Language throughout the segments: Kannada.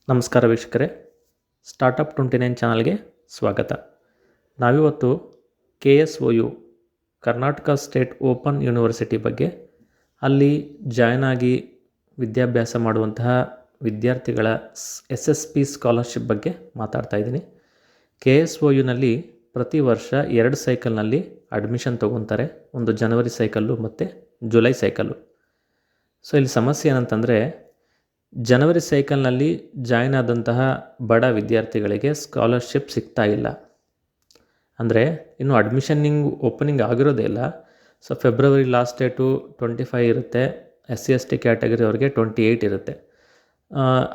ನಮಸ್ಕಾರ ವೀಕ್ಷಕರೇ, ಸ್ಟಾರ್ಟಪ್ 29 ಚಾನಲ್ಗೆ ಸ್ವಾಗತ. ನಾವಿವತ್ತು KSOU Karnataka state open university ಬಗ್ಗೆ, ಅಲ್ಲಿ ಜಾಯ್ನ್ ಆಗಿ ವಿದ್ಯಾಭ್ಯಾಸ ಮಾಡುವಂತಹ ವಿದ್ಯಾರ್ಥಿಗಳ SSP ಸ್ಕಾಲರ್ಶಿಪ್ ಬಗ್ಗೆ ಮಾತಾಡ್ತಾ ಇದ್ದೀನಿ. KSOUನಲ್ಲಿ ಪ್ರತಿ ವರ್ಷ 2 ಸೈಕಲ್ನಲ್ಲಿ ಅಡ್ಮಿಷನ್ ತೊಗೊತಾರೆ. ಒಂದು ಜನವರಿ ಸೈಕಲ್ಲು ಮತ್ತು ಜುಲೈ ಸೈಕಲ್ಲು. ಸೊ ಇಲ್ಲಿ ಸಮಸ್ಯೆ ಏನಂತಂದರೆ, ಜನವರಿ ಸೈಕಲ್ನಲ್ಲಿ ಜಾಯ್ನ್ ಆದಂತಹ ಬಡ ವಿದ್ಯಾರ್ಥಿಗಳಿಗೆ ಸ್ಕಾಲರ್ಶಿಪ್ ಸಿಗ್ತಾ ಇಲ್ಲ. ಅಂದರೆ ಇನ್ನು ಅಡ್ಮಿಷನ್ನಿಂಗ್ ಓಪನಿಂಗ್ ಆಗಿರೋದೇ ಇಲ್ಲ. ಸೊ ಫೆಬ್ರವರಿ ಲಾಸ್ಟ್ ಡೇಟು 25 ಇರುತ್ತೆ. SC/ST ಕ್ಯಾಟಗರಿ ಅವ್ರಿಗೆ 28 ಇರುತ್ತೆ.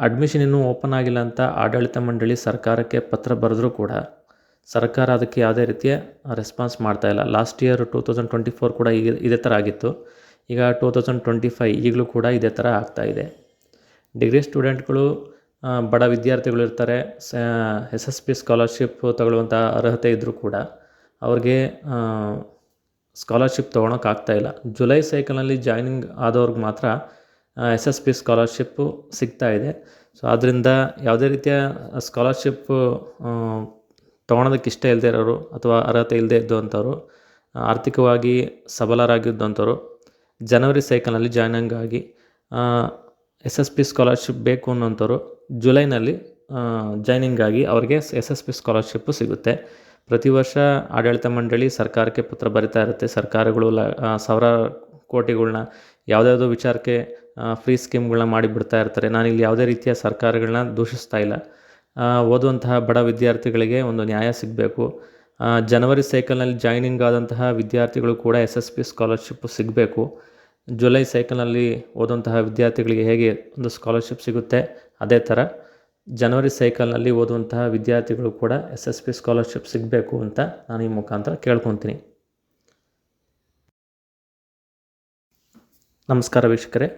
ಅಡ್ಮಿಷನ್ ಇನ್ನೂ ಓಪನ್ ಆಗಿಲ್ಲ ಅಂತ ಆಡಳಿತ ಮಂಡಳಿ ಸರ್ಕಾರಕ್ಕೆ ಪತ್ರ ಬರೆದ್ರೂ ಕೂಡ ಸರ್ಕಾರ ಅದಕ್ಕೆ ಯಾವುದೇ ರೀತಿಯ ರೆಸ್ಪಾನ್ಸ್ ಮಾಡ್ತಾಯಿಲ್ಲ. ಲಾಸ್ಟ್ ಇಯರ್ 2024 ಕೂಡ ಇದೇ ಥರ ಆಗಿತ್ತು. ಈಗ 2025 ಈಗಲೂ ಕೂಡ ಇದೇ ಥರ ಆಗ್ತಾಯಿದೆ. ಡಿಗ್ರಿ ಸ್ಟೂಡೆಂಟ್ಗಳು, ಬಡ ವಿದ್ಯಾರ್ಥಿಗಳು ಇರ್ತಾರೆ. SSP ಸ್ಕಾಲರ್ಶಿಪ್ ತಗೊಳ್ಳುವಂಥ ಅರ್ಹತೆ ಇದ್ದರೂ ಕೂಡ ಅವ್ರಿಗೆ ಸ್ಕಾಲರ್ಶಿಪ್ ತೊಗೊಳಕ್ಕಾಗ್ತಾಯಿಲ್ಲ. ಜುಲೈ ಸೈಕಲ್ನಲ್ಲಿ ಜಾಯ್ನಿಂಗ್ ಆದವ್ರಿಗೆ ಮಾತ್ರ SSP ಸ್ಕಾಲರ್ಶಿಪ್ಪು ಸಿಗ್ತಾ ಇದೆ. ಸೊ ಆದ್ದರಿಂದ ಯಾವುದೇ ರೀತಿಯ ಸ್ಕಾಲರ್ಶಿಪ್ಪು ತೊಗೊಳೋದಕ್ಕೆ ಇಷ್ಟ ಇಲ್ಲದೆ ಇರೋರು ಅಥವಾ ಅರ್ಹತೆ ಇಲ್ಲದೆ ಇದ್ದಂಥವ್ರು, ಆರ್ಥಿಕವಾಗಿ ಸಬಲರಾಗಿದ್ದಂಥವ್ರು ಜನವರಿ ಸೈಕಲ್ನಲ್ಲಿ ಜಾಯ್ನಿಂಗ್ ಆಗಿ SSP ಸ್ಕಾಲರ್ಶಿಪ್ ಬೇಕು ಅನ್ನೋಂಥವ್ರು ಜುಲೈನಲ್ಲಿ ಜಾಯ್ನಿಂಗ್ ಆಗಿ ಅವ್ರಿಗೆ SSP ಸ್ಕಾಲರ್ಶಿಪ್ಪು ಸಿಗುತ್ತೆ. ಪ್ರತಿ ವರ್ಷ ಆಡಳಿತ ಮಂಡಳಿ ಸರ್ಕಾರಕ್ಕೆ ಪತ್ರ ಬರಿತಾ ಇರುತ್ತೆ. ಸರ್ಕಾರಗಳು ಸಾವಿರಾರು ಕೋಟಿಗಳನ್ನ ಯಾವುದ್ಯಾವುದೋ ವಿಚಾರಕ್ಕೆ ಫ್ರೀ ಸ್ಕೀಮ್ಗಳನ್ನ ಮಾಡಿಬಿಡ್ತಾ ಇರ್ತಾರೆ. ನಾನಿಲ್ಲಿ ಯಾವುದೇ ರೀತಿಯ ಸರ್ಕಾರಗಳನ್ನ ದೂಷಿಸ್ತಾ ಇಲ್ಲ. ಓದುವಂತಹ ಬಡ ವಿದ್ಯಾರ್ಥಿಗಳಿಗೆ ಒಂದು ನ್ಯಾಯ ಸಿಗಬೇಕು. ಜನವರಿ ಸೈಕಲ್ನಲ್ಲಿ ಜಾಯ್ನಿಂಗ್ ಆದಂತಹ ವಿದ್ಯಾರ್ಥಿಗಳು ಕೂಡ SSP ಸ್ಕಾಲರ್ಶಿಪ್ಪು ಸಿಗಬೇಕು. ಜುಲೈ ಸೈಕಲ್ನಲ್ಲಿ ಓದುವಂತಹ ವಿದ್ಯಾರ್ಥಿಗಳಿಗೆ ಹೇಗೆ ಒಂದು ಸ್ಕಾಲರ್ಶಿಪ್ ಸಿಗುತ್ತೆ, ಅದೇ ಥರ ಜನವರಿ ಸೈಕಲ್ನಲ್ಲಿ ಓದುವಂತಹ ವಿದ್ಯಾರ್ಥಿಗಳು ಕೂಡ SSP ಸ್ಕಾಲರ್ಶಿಪ್ ಸಿಗಬೇಕು ಅಂತ ನಾನು ಈ ಮುಖಾಂತರ ಕೇಳ್ಕೊತೀನಿ. ನಮಸ್ಕಾರ ವೀಕ್ಷಕರೇ.